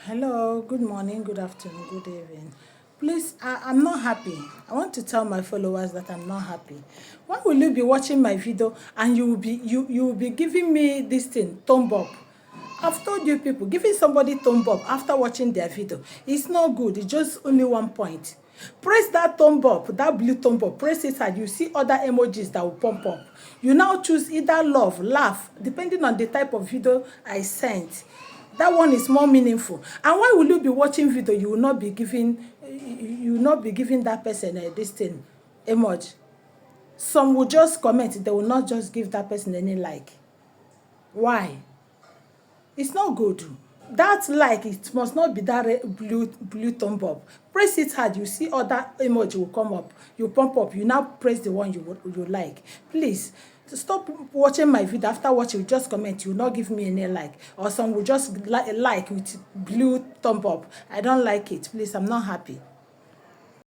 Hello, good morning, good afternoon, good evening. Please, I'm not happy. I want to tell my followers that I'm not happy. Why will you be watching my video and you will be giving me this thing, thumb up? I've told you people, giving somebody thumb up after watching their video, it's not good. It's just only one point. Press that thumb up, that blue thumb up, press it and you see other emojis that will pump up. You now choose either love, laugh, depending on the type of video I sent. That one is more meaningful. And why will you be watching video, you will not be giving that person this thing emoji? Some will just comment, they will not just give that person any like. Why? It's not good. That like, it must not be that blue thumb up. Press it hard, you see other emoji will come up, you pump up, you now press the one you like. Please stop watching my video. After watching, you just comment, you will not give me any like, or some will just like with blue thumb up. I don't like it. Please, I'm not happy.